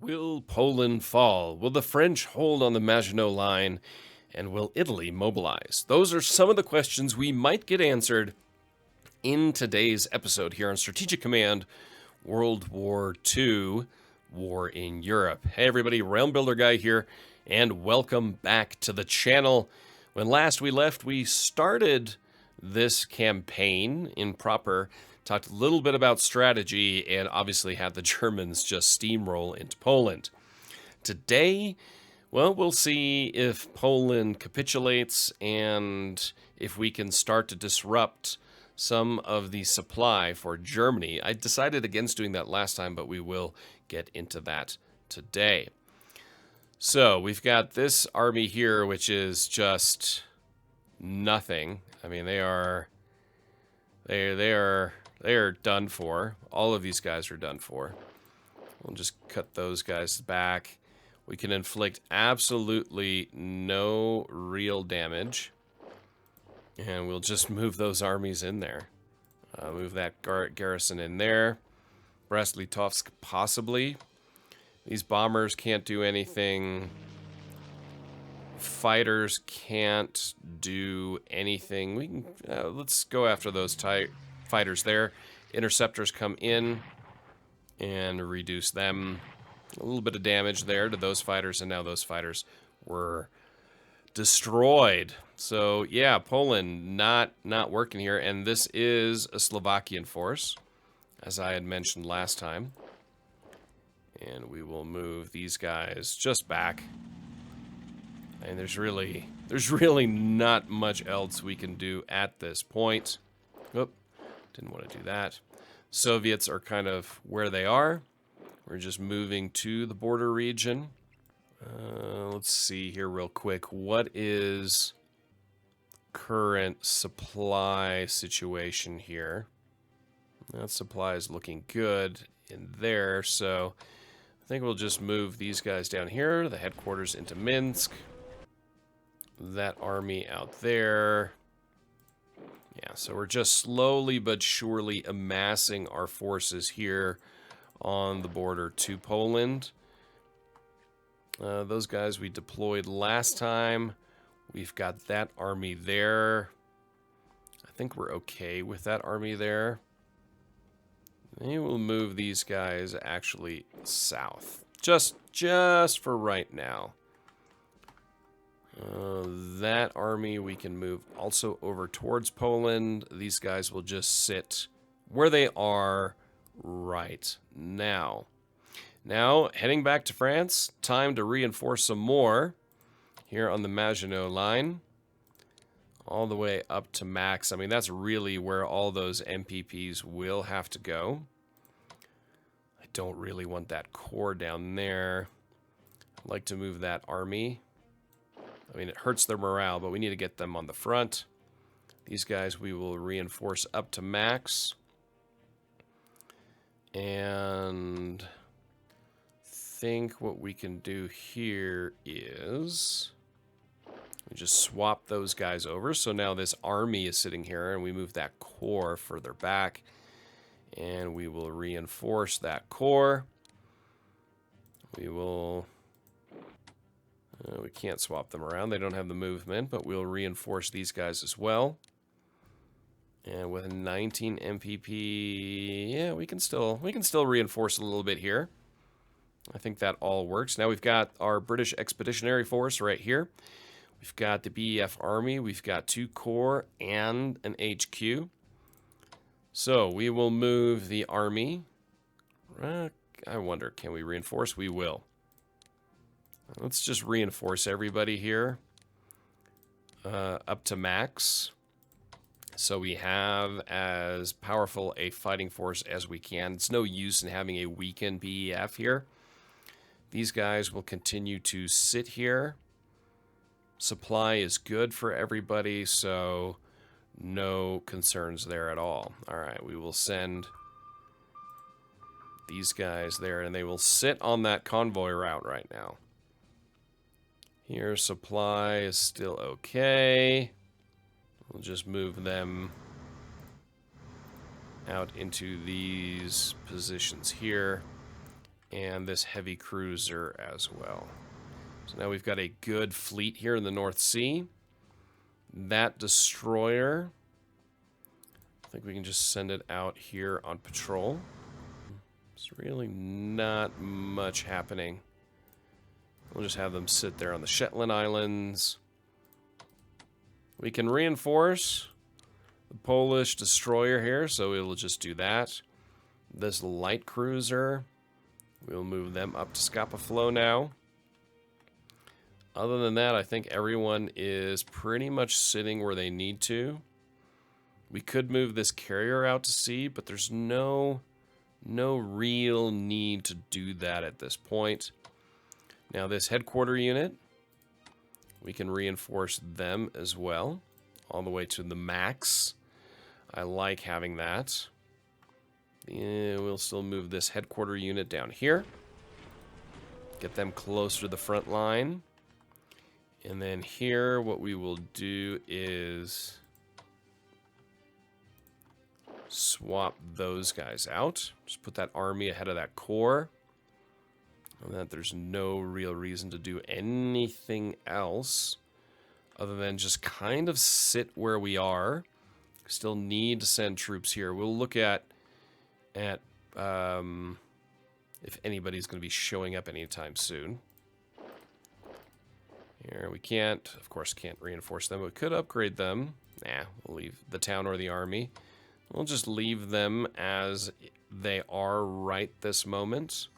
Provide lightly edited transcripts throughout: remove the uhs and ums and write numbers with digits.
Will Poland fall? Will the French hold on the Maginot Line? And will Italy mobilize? Those are some of the questions we might get answered in today's episode here on Strategic Command World War II War in Europe. Hey everybody, Realm Builder Guy here, and welcome back to the channel. When last we left, we started this campaign in proper, talked a little bit about strategy, and obviously had the Germans just steamroll into Poland. Today, well, we'll see if Poland capitulates and if we can start to disrupt some of the supply for Germany. I decided against doing that last time, but we will get into that today. So we've got this army here, which is just nothing. I mean, they are done for. All of these guys are done for. We'll just cut those guys back. We can inflict absolutely no real damage. And we'll just move those armies in there. Move that garrison in there. Brest-Litovsk possibly. These bombers can't do anything. Fighters can't do anything. We can let's go after those fighters there. Interceptors come in and reduce them. A little bit of damage there to those fighters, and now those fighters were destroyed. So yeah, Poland not working here, and this is a Slovakian force, as I had mentioned last time. And we will move these guys just back. And there's really not much else we can do at this point. Oop, didn't want to do that. Soviets are kind of where they are. We're just moving to the border region. Let's see here real quick. What is current supply situation here? That supply is looking good in there, so I think we'll just move these guys down here, the headquarters into Minsk. That army out there. Yeah, so we're just slowly but surely amassing our forces here on the border to Poland. Those guys we deployed last time. We've got that army there. I think we're okay with that army there. Maybe we'll move these guys actually south. Just for right now. That army we can move also over towards Poland. These guys will just sit where they are right now. Now, heading back to France, time to reinforce some more here on the Maginot Line. All the way up to max. I mean, that's really where all those MPPs will have to go. I don't really want that corps down there. I'd like to move that army. I mean, it hurts their morale, but we need to get them on the front. These guys we will reinforce up to max. And I think what we can do here is we just swap those guys over. So now this army is sitting here, and we move that corps further back. And we will reinforce that corps. We will... we can't swap them around. They don't have the movement, but we'll reinforce these guys as well. And with 19 MPP, yeah, we can still reinforce a little bit here. I think that all works. Now we've got our British Expeditionary Force right here. We've got the BEF Army. We've got 2 corps and an HQ. So we will move the army. I wonder, can we reinforce? We will. Let's just reinforce everybody here up to max. So we have as powerful a fighting force as we can. It's no use in having a weakened BEF here. These guys will continue to sit here. Supply is good for everybody, so no concerns there at all. All right, we will send these guys there, and they will sit on that convoy route right now. Here, supply is still okay. We'll just move them out into these positions here. and this heavy cruiser as well. So now we've got a good fleet here in the North Sea. That destroyer, I think we can just send it out here on patrol. There's really not much happening. We'll just have them sit there on the Shetland Islands. We can reinforce the Polish destroyer here, so we'll just do that. This light cruiser, we'll move them up to Scapa Flow now. Other than that, I think everyone is pretty much sitting where they need to. We could move this carrier out to sea, but there's no real need to do that at this point. Now this headquarter unit, we can reinforce them as well, all the way to the max. I like having that. Yeah, we'll still move this headquarter unit down here. Get them closer to the front line. And then here, what we will do is swap those guys out. Just put that army ahead of that corps. And that there's no real reason to do anything else other than just kind of sit where we are. Still need to send troops here. We'll look at if anybody's going to be showing up anytime soon. Here, we can't, of course, can't reinforce them. We could upgrade them. Nah, we'll leave the town or the army. We'll just leave them as they are right this moment.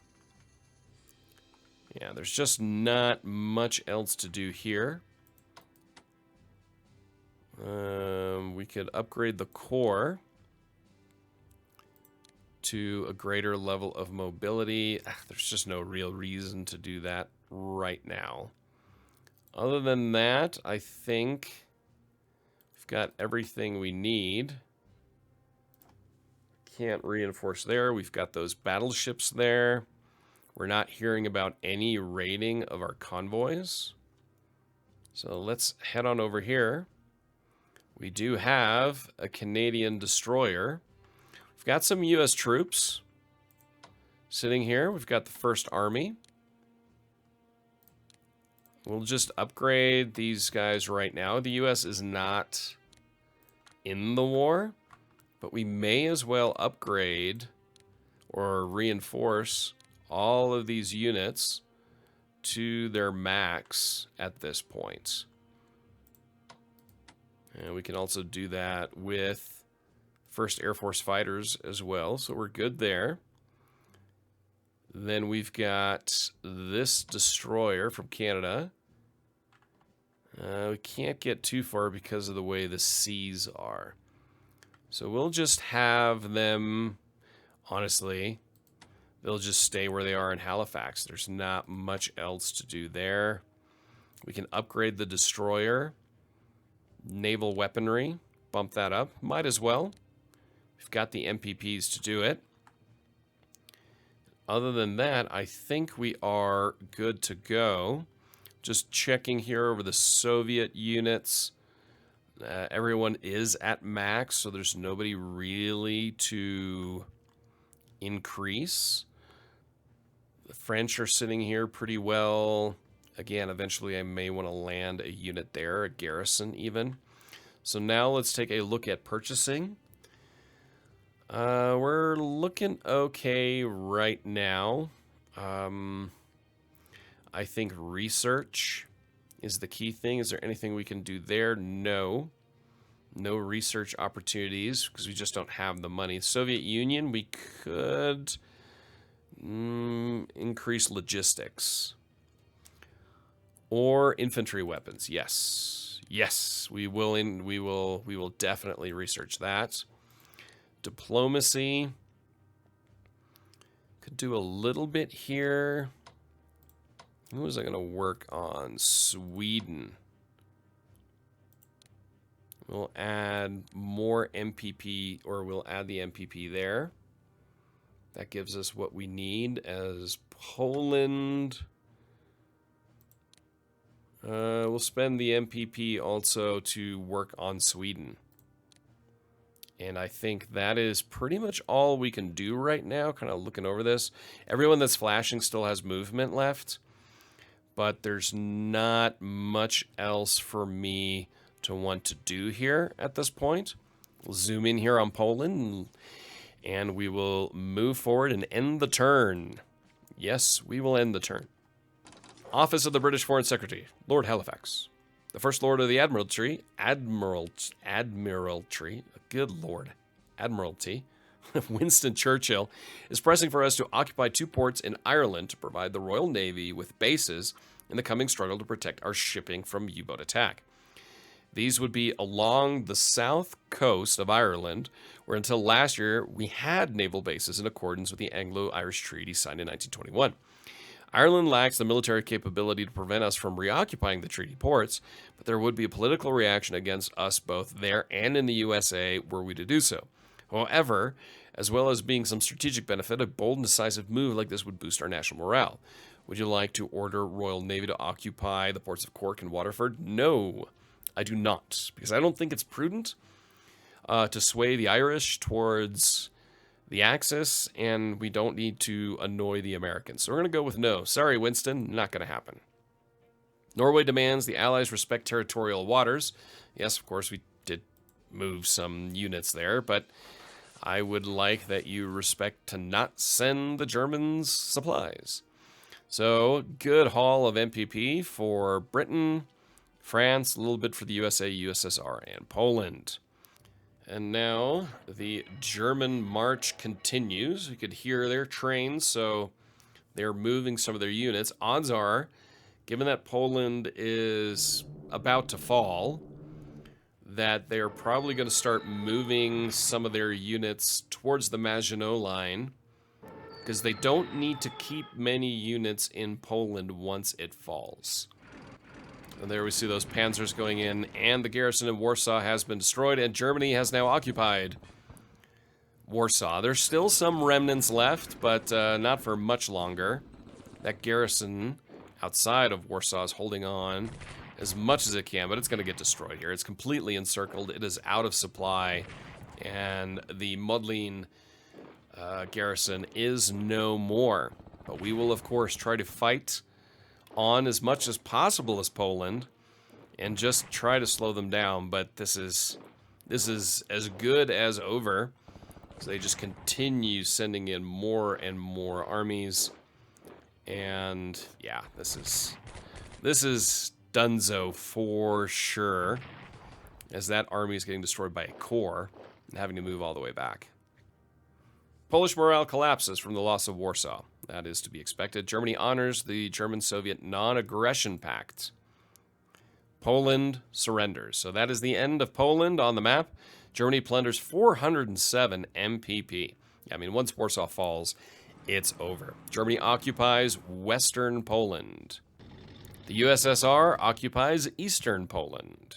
Yeah, there's just not much else to do here. We could upgrade the core to a greater level of mobility. There's just no real reason to do that right now. Other than that, I think we've got everything we need. Can't reinforce there. We've got those battleships there. We're not hearing about any raiding of our convoys. So let's head on over here. We do have a Canadian destroyer. We've got some U.S. troops sitting here. We've got the First Army. We'll just upgrade these guys right now. The U.S. is not in the war, but we may as well upgrade or reinforce all of these units to their max at this point. And we can also do that with 1st Air Force fighters as well, so we're good there. Then we've got this destroyer from Canada. We can't get too far because of the way the seas are. So we'll just have them, honestly, they'll just stay where they are in Halifax. There's not much else to do there. We can upgrade the destroyer. Naval weaponry, bump that up. Might as well. We've got the MPPs to do it. Other than that, I think we are good to go. Just checking here over the Soviet units. Everyone is at max, so there's nobody really to increase. The French are sitting here pretty well. Again, eventually I may want to land a unit there, a garrison even. So now let's take a look at purchasing. We're looking okay right now. I think research is the key thing. Is there anything we can do there? No. No research opportunities because we just don't have the money. Soviet Union, we could increase logistics. Or infantry weapons. Yes. Yes, we will definitely research that. Diplomacy. Could do a little bit here. Who was I going to work on? Sweden. We'll add more MPP, or we'll add the MPP there. That gives us what we need. As Poland, we'll spend the MPP also to work on Sweden. And I think that is pretty much all we can do right now, kind of looking over this. Everyone that's flashing still has movement left, but there's not much else for me to want to do here at this point. We'll zoom in here on Poland, and we will move forward and end the turn. Yes, we will end the turn. Office of the British Foreign Secretary, Lord Halifax. The First Lord of the Admiralty, good Lord, Admiralty, Winston Churchill, is pressing for us to occupy 2 ports in Ireland to provide the Royal Navy with bases in the coming struggle to protect our shipping from U-boat attack. These would be along the south coast of Ireland, where until last year we had naval bases in accordance with the Anglo-Irish Treaty signed in 1921. Ireland lacks the military capability to prevent us from reoccupying the treaty ports, but there would be a political reaction against us both there and in the USA were we to do so. However, as well as being some strategic benefit, a bold and decisive move like this would boost our national morale. Would you like to order Royal Navy to occupy the ports of Cork and Waterford? No, I do not, because I don't think it's prudent to sway the Irish towards the Axis, and we don't need to annoy the Americans. So we're going to go with no. Sorry, Winston, not going to happen. Norway demands the Allies respect territorial waters. Yes, of course, we did move some units there, but I would like that you respect to not send the Germans supplies. So, good haul of MPP for Britain, France, a little bit for the USA, USSR, and Poland. And now the German march continues. You could hear their trains, so they're moving some of their units. Odds are, given that Poland is about to fall, that they're probably going to start moving some of their units towards the Maginot line, because they don't need to keep many units in Poland once it falls. And there we see those panzers going in, and the garrison in Warsaw has been destroyed, and Germany has now occupied Warsaw. There's still some remnants left, but not for much longer. That garrison outside of Warsaw is holding on as much as it can, but it's going to get destroyed here. It's completely encircled. It is out of supply, and the Modlin garrison is no more. But we will, of course, try to fight on as much as possible as Poland and just try to slow them down, but this is as good as over. So they just continue sending in more and more armies, and yeah, this is dunzo for sure, as that army is getting destroyed by a corps and having to move all the way back. Polish morale collapses from the loss of Warsaw. That is to be expected. Germany honors the German-Soviet non-aggression pact. Poland surrenders. So that is the end of Poland on the map. Germany plunders 407 MPP. I mean, once Warsaw falls, it's over. Germany occupies Western Poland. The USSR occupies Eastern Poland.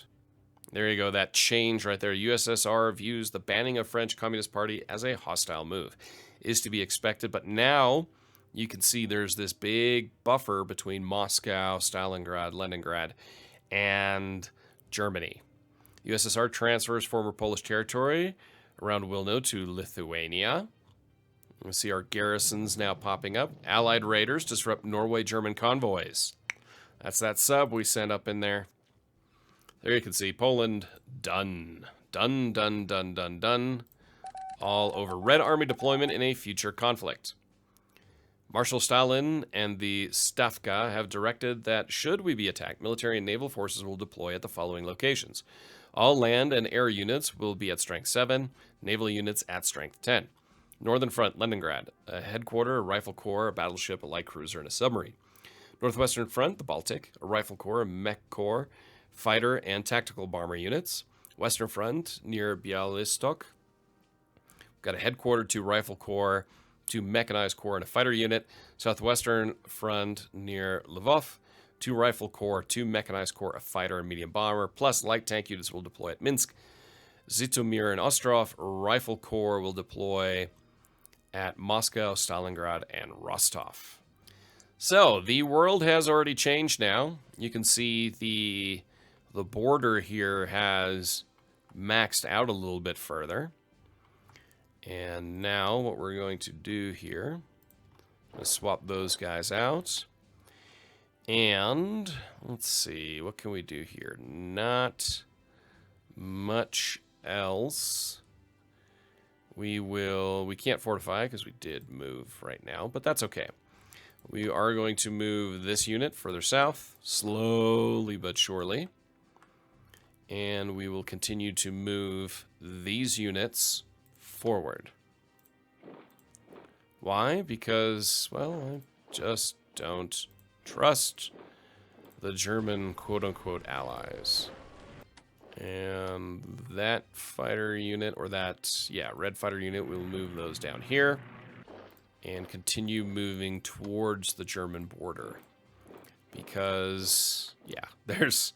There you go, that change right there. USSR views the banning of French Communist Party as a hostile move. Is to be expected, but now you can see there's this big buffer between Moscow, Stalingrad, Leningrad, and Germany. USSR transfers former Polish territory around Wilno to Lithuania. We see our garrisons now popping up. Allied raiders disrupt Norway-German convoys. That's that sub we sent up in there. There you can see Poland done. Done, done, done, done, done. All over. Red Army deployment in a future conflict. Marshal Stalin and the Stavka have directed that should we be attacked, military and naval forces will deploy at the following locations. All land and air units will be at strength 7, naval units at strength 10. Northern Front, Leningrad, a headquarter, a rifle corps, a battleship, a light cruiser, and a submarine. Northwestern Front, the Baltic, a rifle corps, a mech corps, fighter and tactical bomber units. Western Front, near Bialystok, got a headquarter, 2 rifle corps, 2 mechanized corps, and a fighter unit. Southwestern Front near Lvov, 2 rifle corps, 2 mechanized corps, a fighter and medium bomber, plus light tank units will deploy at Minsk. Zhytomyr and Ostrov rifle corps will deploy at Moscow, Stalingrad, and Rostov. So, the world has already changed now. You can see the border here has maxed out a little bit further. And now what we're going to do here is swap those guys out. And let's see, what can we do here? Not much else. We can't fortify because we did move right now, but that's okay. We are going to move this unit further south, slowly but surely. And we will continue to move these units forward. Why? Because, well, I just don't trust the German quote-unquote allies. And that fighter unit, or that, yeah, red fighter unit, we'll move those down here and continue moving towards the German border. Because, yeah, there's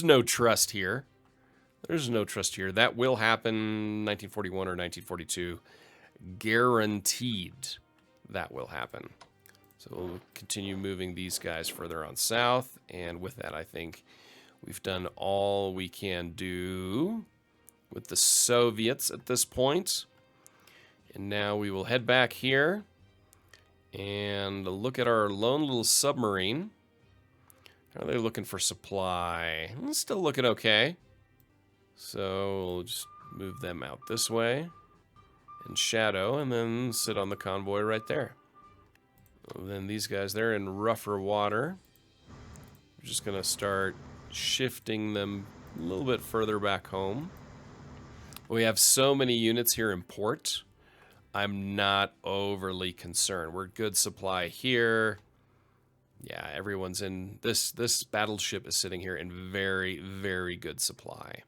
no trust here. There's no trust here. That will happen 1941 or 1942. Guaranteed that will happen. So we'll continue moving these guys further on south. And with that, I think we've done all we can do with the Soviets at this point. And now we will head back here and look at our lone little submarine. How are they looking for supply? Still looking okay. So we'll just move them out this way and shadow, and then sit on the convoy right there. And then these guys, they're in rougher water. We're just going to start shifting them a little bit further back home. We have so many units here in port. I'm not overly concerned. We're good supply here. Yeah, everyone's in... This battleship is sitting here in very, very good supply.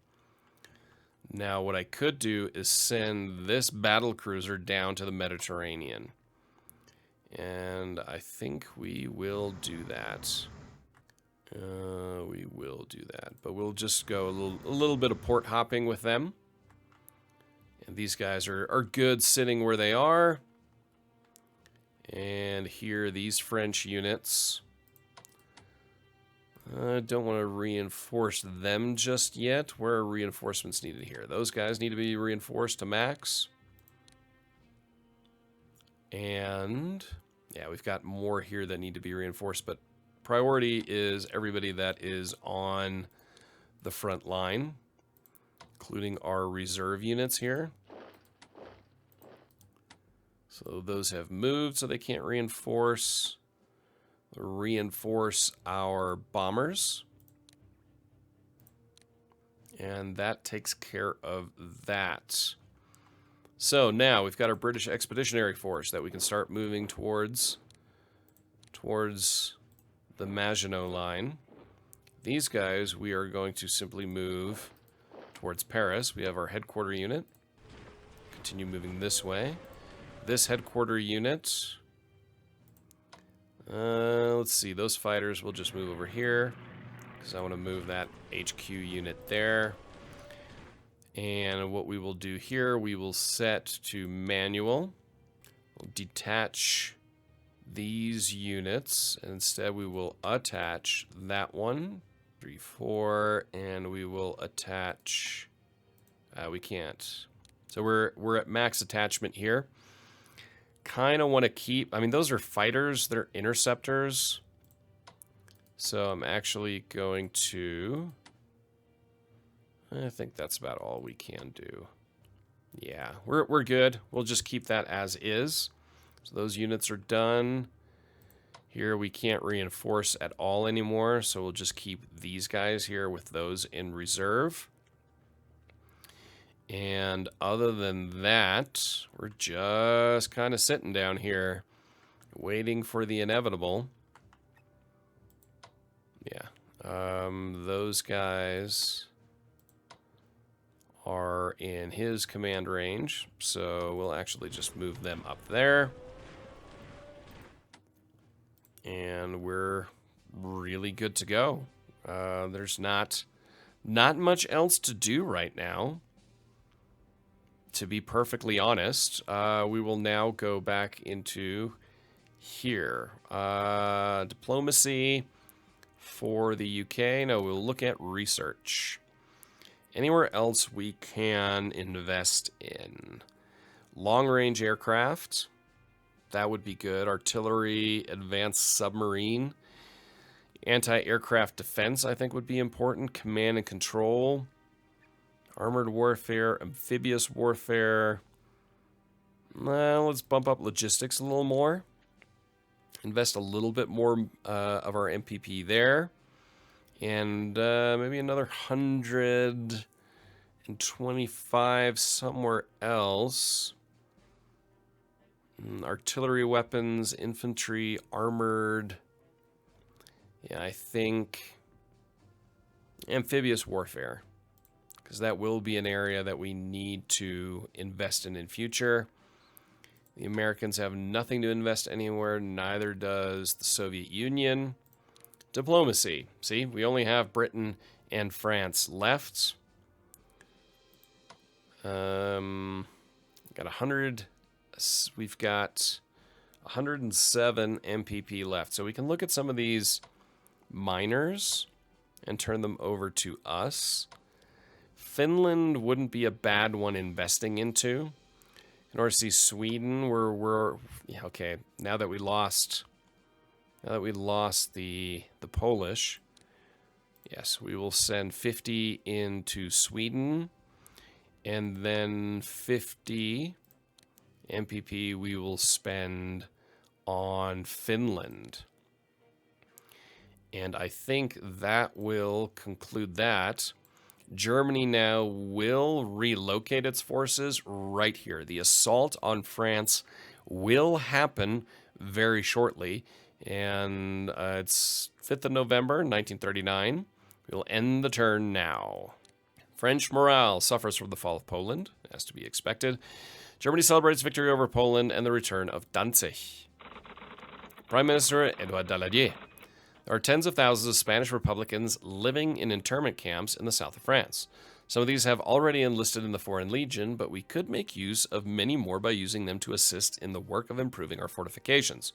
Now, what I could do is send this battle cruiser down to the Mediterranean. And I think we will do that. We will do that. But we'll just go a little bit of port hopping with them. And these guys are good sitting where they are. And here, these French units. I don't want to reinforce them just yet. Where are reinforcements needed here? Those guys need to be reinforced to max. And, yeah, we've got more here that need to be reinforced, but priority is everybody that is on the front line, including our reserve units here. So those have moved, so they can't reinforce our bombers. And that takes care of that. So now we've got our British Expeditionary Force that we can start moving towards the Maginot line. These guys we are going to simply move towards Paris. We have our headquarter unit. Continue moving this way. This headquarter unit... let's see, those fighters will just move over here because I want to move that HQ unit there. And what we will do here, we will set to manual. We'll detach these units. And instead, we will attach that one, 3, 4, and we will attach. We can't. So we're at max attachment here. Kind of want to keep, I mean, those are fighters, they're interceptors. So I'm actually going to, I think that's about all we can do. Yeah, we're good. We'll just keep that as is. So those units are done. Here we can't reinforce at all anymore, so we'll just keep these guys here with those in reserve. And other than that, we're just kind of sitting down here, waiting for the inevitable. Yeah, those guys are in his command range, so we'll actually just move them up there. And we're really good to go. There's not much else to do right now. To be perfectly honest, we will now go back into here. Diplomacy for the UK. No, we'll look at research. Anywhere else we can invest in. Long-range aircraft. That would be good. Artillery, advanced submarine. Anti-aircraft defense, I think, would be important. Command and control. Armored warfare, amphibious warfare. Well, let's bump up logistics a little more. Invest a little bit more of our MPP there. And maybe another 125 somewhere else. Artillery weapons, infantry, armored. Yeah, I think amphibious warfare. Because that will be an area that we need to invest in future. The Americans have nothing to invest anywhere. Neither does the Soviet Union. Diplomacy. See, we only have Britain and France left. Got 100. We've got 107 MPP left. So we can look at some of these miners and turn them over to us. Finland wouldn't be a bad one investing into. In order to see Sweden, yeah, okay. Now that we lost the Polish, yes, we will send 50 into Sweden, and then 50 MPP we will spend on Finland. And I think that will conclude that. Germany now will relocate its forces right here. The assault on France will happen very shortly. And it's 5th of November, 1939. We'll end the turn now. French morale suffers from the fall of Poland, as to be expected. Germany celebrates victory over Poland and the return of Danzig. Prime Minister Edouard Daladier. There are tens of thousands of Spanish Republicans living in internment camps in the south of France. Some of these have already enlisted in the Foreign Legion, but we could make use of many more by using them to assist in the work of improving our fortifications.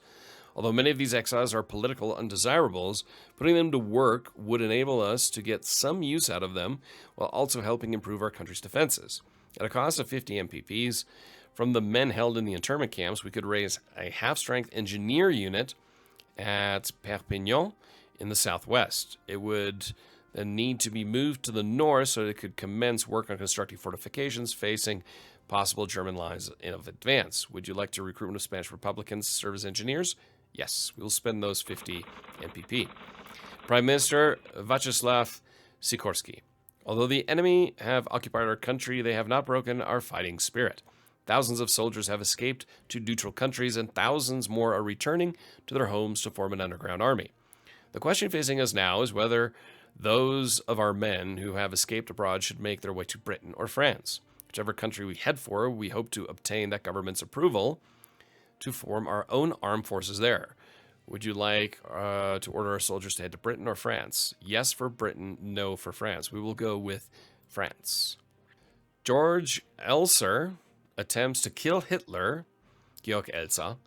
Although many of these exiles are political undesirables, putting them to work would enable us to get some use out of them while also helping improve our country's defenses. At a cost of 50 MPPs, from the men held in the internment camps, we could raise a half-strength engineer unit at Perpignan in the southwest. It would then need to be moved to the north so that it could commence work on constructing fortifications facing possible German lines of advance. Would you like to recruitment of Spanish Republicans to serve as engineers? Yes, we'll spend those 50 MPP. Prime Minister Vyacheslav Sikorsky. Although the enemy have occupied our country, they have not broken our fighting spirit. Thousands of soldiers have escaped to neutral countries, and thousands more are returning to their homes to form an underground army. The question facing us now is whether those of our men who have escaped abroad should make their way to Britain or France. Whichever country we head for, we hope to obtain that government's approval to form our own armed forces there. Would you like to order our soldiers to head to Britain or France? Yes for Britain, no for France. We will go with France. George Elser attempts to kill Hitler, Georg Elsa,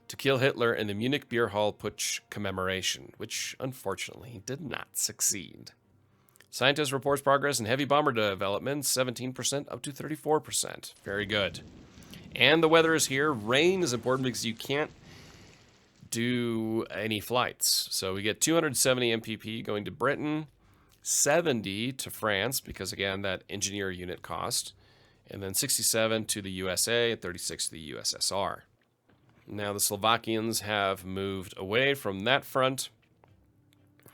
to kill Hitler in the Munich Beer Hall Putsch commemoration, which unfortunately did not succeed. Scientist reports progress in heavy bomber development, 17% up to 34%. Very good. And the weather is here. Rain is important because you can't do any flights. So we get 270 MPP going to Britain, 70 to France, because again, that engineer unit cost, and then 67 to the USA and 36 to the USSR. Now the Slovakians have moved away from that front,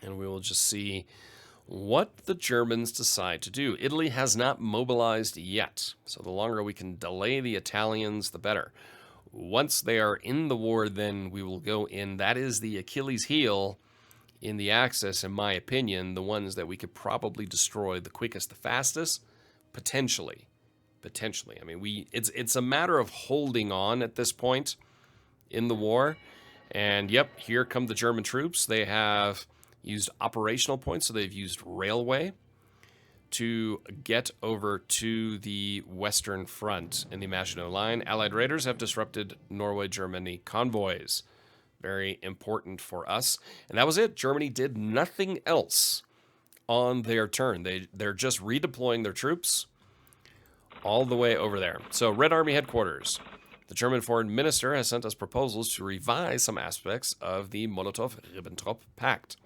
and we will just see what the Germans decide to do. Italy has not mobilized yet, so the longer we can delay the Italians, the better. Once they are in the war, then we will go in. That is the Achilles heel in the Axis, in my opinion, the ones that we could probably destroy the quickest, the fastest, potentially. I mean, it's a matter of holding on at this point in the war. And yep, here come the German troops. They have used operational points, so they've used railway to get over to the Western Front in the Maginot Line. Allied raiders have disrupted Norway-Germany convoys. Very important for us. And that was it. Germany did nothing else on their turn. They're just redeploying their troops all the way over there. So, Red Army headquarters. The German foreign minister has sent us proposals to revise some aspects of the Molotov-Ribbentrop Pact.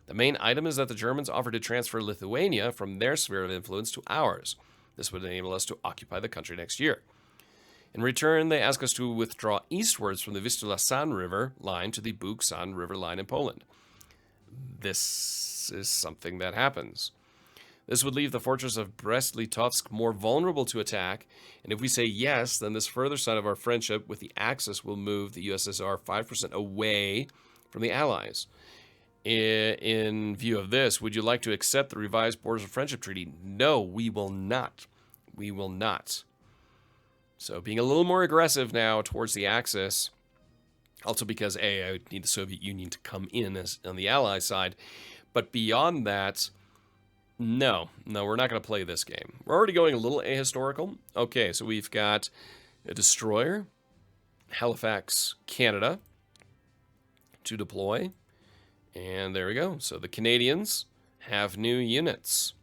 The main item is that the Germans offer to transfer Lithuania from their sphere of influence to ours. This would enable us to occupy the country next year. In return, they ask us to withdraw eastwards from the Vistula-San River line to the Bug-San River line in Poland. This is something that happens. This would leave the fortress of Brest-Litovsk more vulnerable to attack, and if we say yes, then this further sign of our friendship with the Axis will move the USSR 5% away from the Allies. In view of this, would you like to accept the revised Borders of Friendship Treaty? No, we will not. We will not. So being a little more aggressive now towards the Axis, also because, A, I would need the Soviet Union to come in as on the Allies side, but beyond that, no, we're not going to play this game. We're already going a little ahistorical. Okay, so we've got a destroyer, Halifax, Canada, to deploy. And there we go. So the Canadians have new units.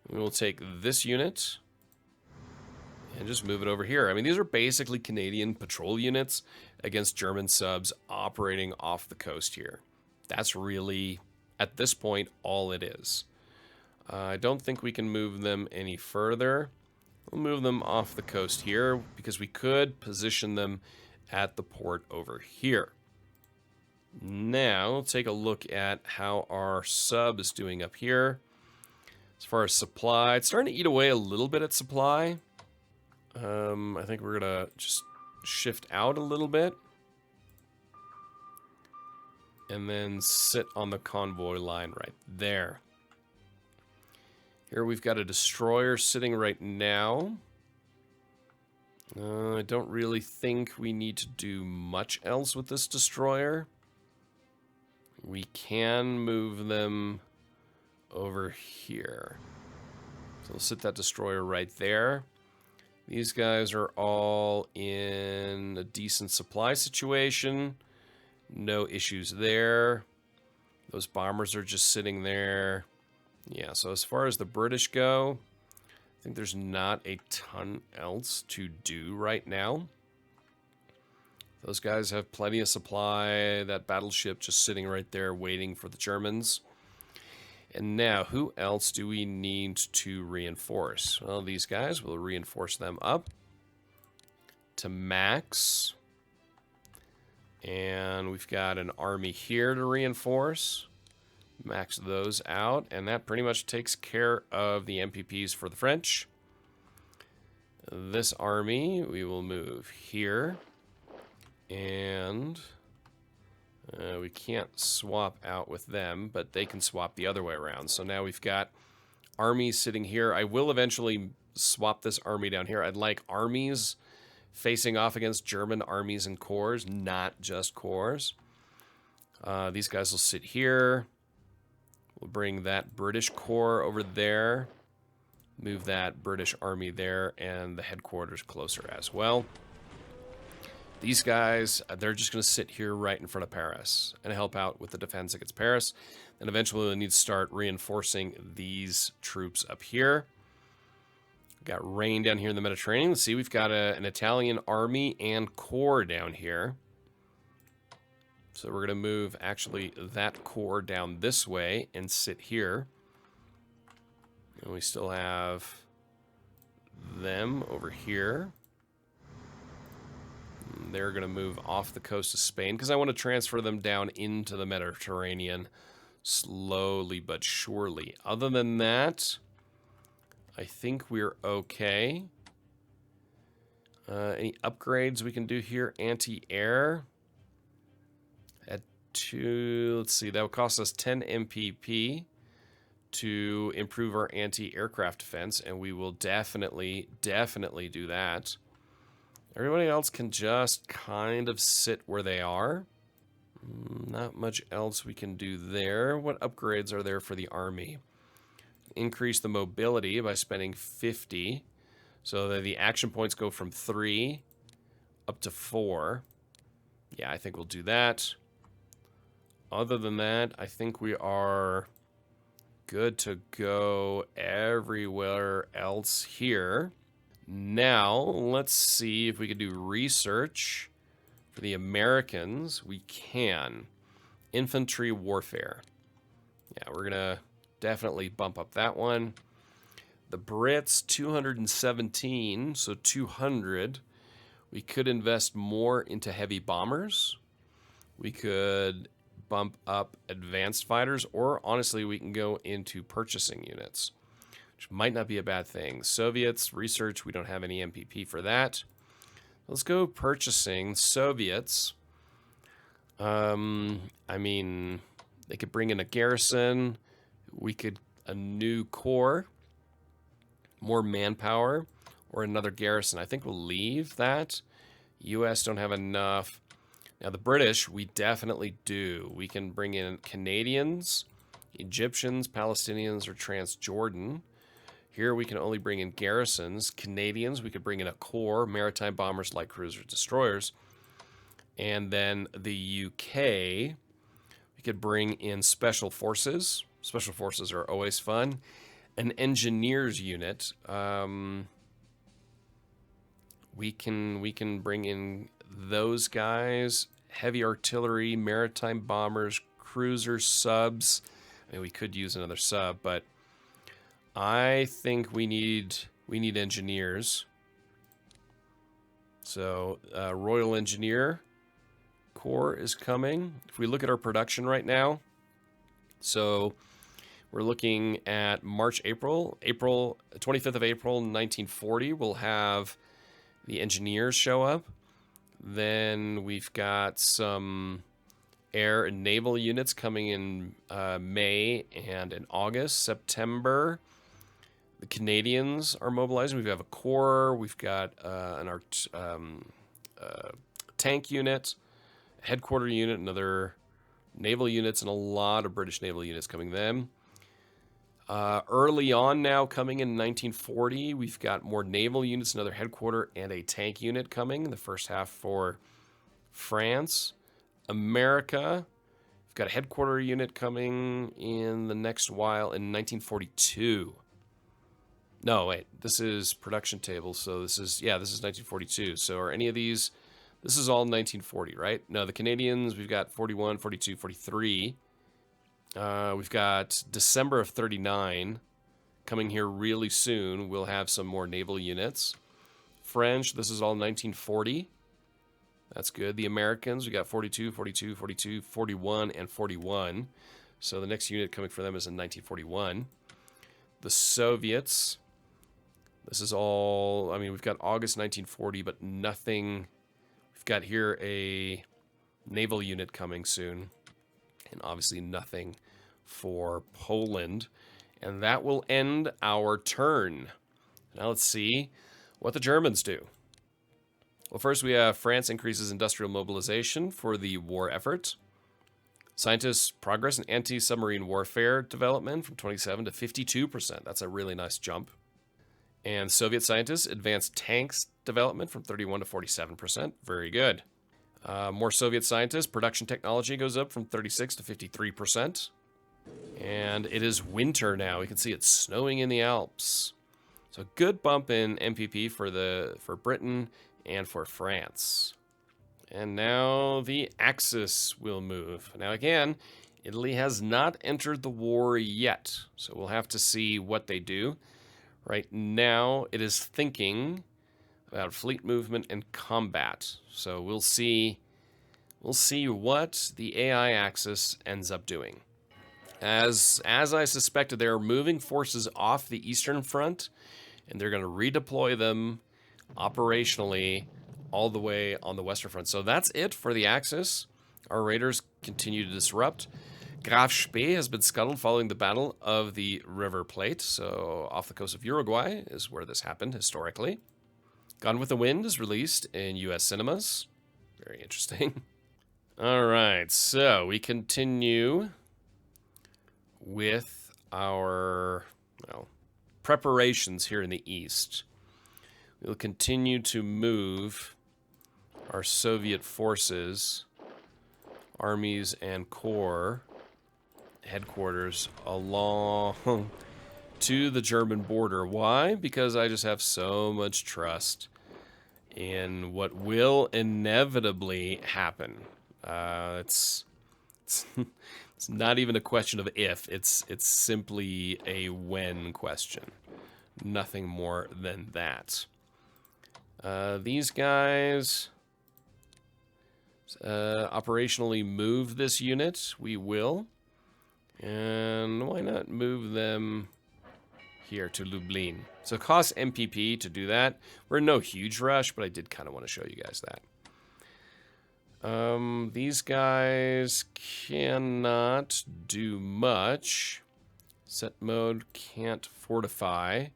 We will take this unit and just move it over here. I mean, these are basically Canadian patrol units against German subs operating off the coast here. That's really, at this point, all it is. I don't think we can move them any further. We'll move them off the coast here because we could position them at the port over here. Now, take a look at how our sub is doing up here. As far as supply, it's starting to eat away a little bit at supply. I think we're going to just shift out a little bit. And then sit on the convoy line right there. Here we've got a destroyer sitting right now. I don't really think we need to do much else with this destroyer. We can move them over here. So we'll sit that destroyer right there. These guys are all in a decent supply situation. No issues there. Those bombers are just sitting there. Yeah, so as far as the British go, I think there's not a ton else to do right now. Those guys have plenty of supply. That battleship just sitting right there waiting for the Germans. And now, who else do we need to reinforce? Well, these guys, we'll reinforce them up to max. And we've got an army here to reinforce. Max those out, and that pretty much takes care of the MPPs for the French. This army, we will move here. And we can't swap out with them, but they can swap the other way around. So now we've got armies sitting here. I will eventually swap this army down here. I'd like armies facing off against German armies and corps, not just corps. These guys will sit here. We'll bring that British Corps over there. Move that British Army there and the headquarters closer as well. These guys, they're just going to sit here right in front of Paris and help out with the defense against Paris. And eventually we'll need to start reinforcing these troops up here. We've got rain down here in the Mediterranean. Let's see, we've got an Italian army and corps down here. So we're going to move, actually, that corps down this way and sit here. And we still have them over here. And they're going to move off the coast of Spain because I want to transfer them down into the Mediterranean slowly but surely. Other than that, I think we're okay. Any upgrades we can do here? Anti-air. Let's see, that would cost us 10 MPP to improve our anti-aircraft defense, and we will definitely do that. Everybody else can just kind of sit where they are. Not much else we can do there. What upgrades are there for the army? Increase the mobility by spending 50, so that the action points go from 3 up to 4. Yeah, I think we'll do that. Other than that, I think we are good to go everywhere else here. Now, let's see if we could do research for the Americans. We can. Infantry warfare. Yeah, we're going to definitely bump up that one. The Brits, 217, so 200. We could invest more into heavy bombers. We could bump up advanced fighters, or honestly, we can go into purchasing units, which might not be a bad thing. Soviets, research, we don't have any MPP for that. Let's go purchasing. Soviets. I mean, they could bring in a garrison. We could, a new corps, more manpower, or another garrison. I think we'll leave that. US don't have enough. Now, the British, we definitely do. We can bring in Canadians, Egyptians, Palestinians, or Transjordan. Here, we can only bring in garrisons. Canadians, we could bring in a corps, maritime bombers, light cruisers, destroyers. And then the UK, we could bring in special forces. Special forces are always fun. An engineers unit. We can bring in those guys, heavy artillery, maritime bombers, cruisers, subs. I mean, we could use another sub, but I think we need engineers. So Royal Engineer Corps is coming. If we look at our production right now, so we're looking at March, April 25th of April, 1940. We'll have the engineers show up. Then we've got some air and naval units coming in May and in August. September, the Canadians are mobilizing. We have a corps. We've got an tank unit, headquarter unit, another naval units, and a lot of British naval units coming then. Early on now, coming in 1940, we've got more naval units, another headquarter, and a tank unit coming in the first half for France. America, we've got a headquarter unit coming in the next while in 1942. No, wait, this is production table, so this is 1942. So are any of these, this is all 1940, right? No, the Canadians, we've got 41, 42, 43. We've got December of 39 coming here really soon. We'll have some more naval units. French, this is all 1940. That's good. The Americans, we got 42, 42, 42, 41, and 41. So the next unit coming for them is in 1941. The Soviets, this is all, I mean, we've got August 1940, but nothing. We've got here a naval unit coming soon. And obviously nothing for Poland. And that will end our turn. Now let's see what the Germans do. Well, first we have France increases industrial mobilization for the war effort. Scientists progress in anti-submarine warfare development from 27 to 52%. That's a really nice jump. And Soviet scientists advance tanks development from 31 to 47%. Very good. More Soviet scientists. Production technology goes up from 36 to 53%. And it is winter now. We can see it's snowing in the Alps. So a good bump in MPP for Britain and for France. And now the Axis will move. Now again, Italy has not entered the war yet. So we'll have to see what they do. Right now, it is thinking about fleet movement and combat. So we'll see what the AI Axis ends up doing. As I suspected, they're moving forces off the Eastern Front, and they're going to redeploy them operationally all the way on the Western Front. So that's it for the Axis. Our raiders continue to disrupt. Graf Spee has been scuttled following the Battle of the River Plate. So off the coast of Uruguay is where this happened historically. Gone with the Wind is released in U.S. cinemas. Very interesting. All right, so we continue with our preparations here in the East. We'll continue to move our Soviet forces, armies, and corps headquarters along to the German border. Why? Because I just have so much trust in what will inevitably happen. It's it's not even a question of if. It's simply a when question. Nothing more than that. These guys operationally move this unit. We will. And why not move them here to Lublin? So it costs MPP to do that. We're in no huge rush, but I did kind of want to show you guys that. These guys cannot do much. Set mode can't fortify.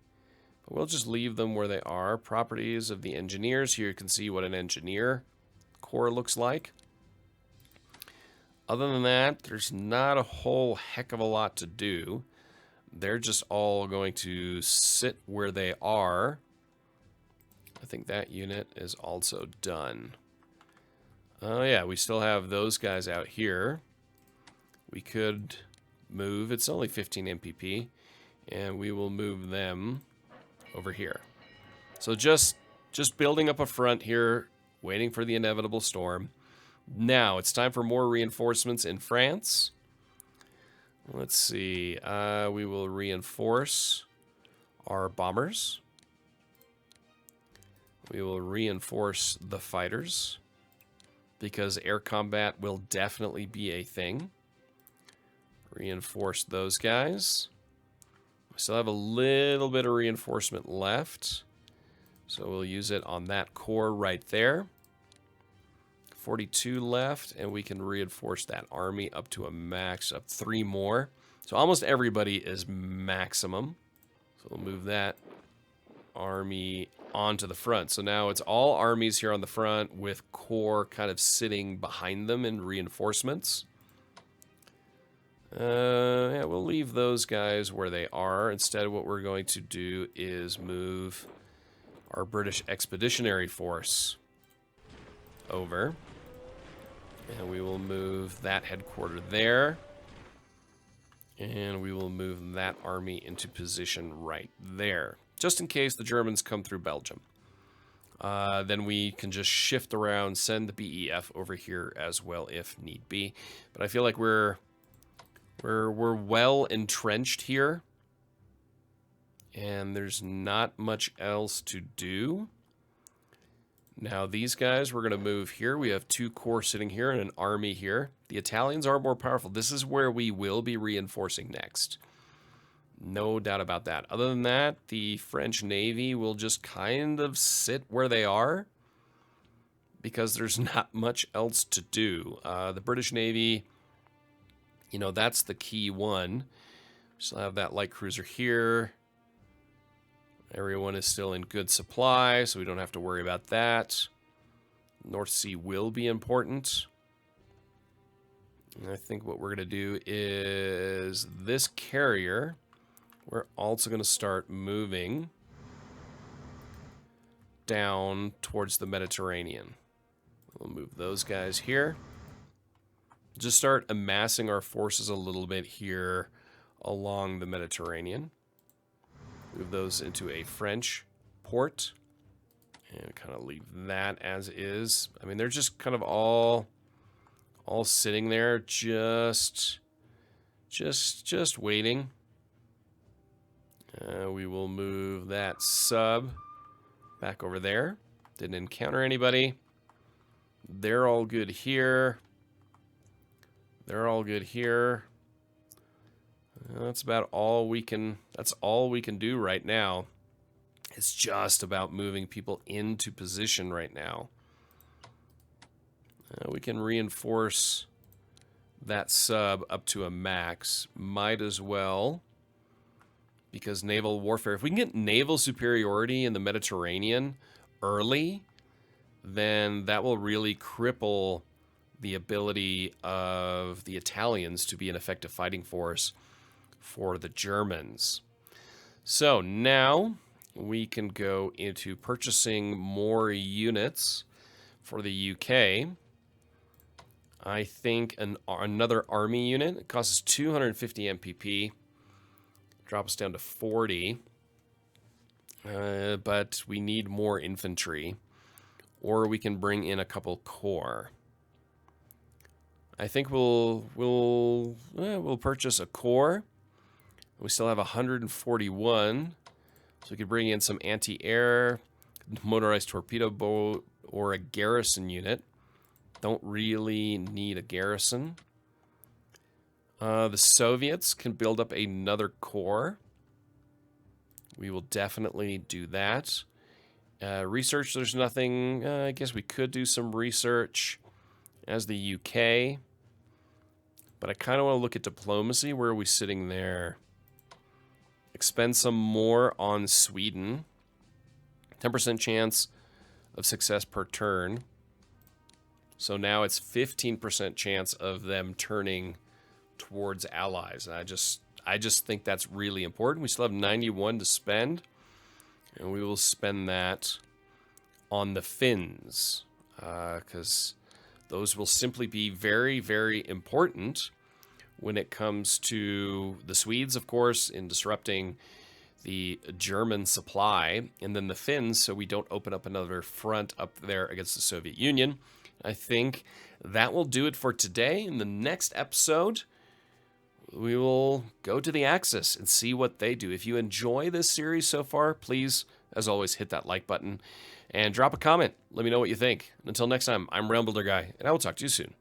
But we'll just leave them where they are. Properties of the engineers. Here you can see what an engineer corps looks like. Other than that, there's not a whole heck of a lot to do. They're just all going to sit where they are. I think that unit is also done. Oh yeah, we still have those guys out here. We could move. It's only 15 MPP. And we will move them over here. So just building up a front here, waiting for the inevitable storm. Now, it's time for more reinforcements in France. Let's see. We will reinforce our bombers. We will reinforce the fighters, because air combat will definitely be a thing. Reinforce those guys. We still have a little bit of reinforcement left, so we'll use it on that core right there. 42 left, and we can reinforce that army up to a max of 3 more. So almost everybody is maximum. So we'll move that army onto the front. So now it's all armies here on the front with corps kind of sitting behind them in reinforcements. Yeah, we'll leave those guys where they are. Instead, what we're going to do is move our British Expeditionary Force over. And we will move that headquarter there. And we will move that army into position right there. Just in case the Germans come through Belgium. Then we can just shift around, send the BEF over here as well if need be. But I feel like we're well entrenched here. And there's not much else to do. Now these guys, we're going to move here. We have 2 corps sitting here and an army here. The Italians are more powerful. This is where we will be reinforcing next. No doubt about that. Other than that, the French Navy will just kind of sit where they are, because there's not much else to do. The British Navy, you know, that's the key one. Still have that light cruiser here. Everyone is still in good supply, so we don't have to worry about that. North Sea will be important. And I think what we're going to do is this carrier, we're also going to start moving down towards the Mediterranean. We'll move those guys here. Just start amassing our forces a little bit here along the Mediterranean. Move those into a French port. And kind of leave that as is. I mean, they're just kind of all sitting there, just waiting. We will move that sub back over there. Didn't encounter anybody. They're all good here. They're all good here. That's about all we can. That's all we can do right now. It's just about moving people into position right now. We can reinforce that sub up to a max. Might as well, because naval warfare. If we can get naval superiority in the Mediterranean early, then that will really cripple the ability of the Italians to be an effective fighting force for the Germans. So now we can go into purchasing more units for the UK. I think another army unit. It costs 250 MPP. drop us down to 40. But we need more infantry. Or we can bring in a couple corps. I think we'll purchase a corps. We still have 141, so we could bring in some anti-air, motorized torpedo boat, or a garrison unit. Don't really need a garrison. The Soviets can build up another corps. We will definitely do that. Research, there's nothing. I guess we could do some research as the UK. But I kind of want to look at diplomacy. Where are we sitting there? Expend some more on Sweden. 10% chance of success per turn. So now it's 15% chance of them turning towards allies. And I just think that's really important. We still have 91 to spend. And we will spend that on the Finns. Because those will simply be very, very important when it comes to the Swedes, of course, in disrupting the German supply, and then the Finns, so we don't open up another front up there against the Soviet Union. I think that will do it for today. In the next episode, we will go to the Axis and see what they do. If you enjoy this series so far, please, as always, hit that like button and drop a comment. Let me know what you think. Until next time, I'm Realm Builder Guy, and I will talk to you soon.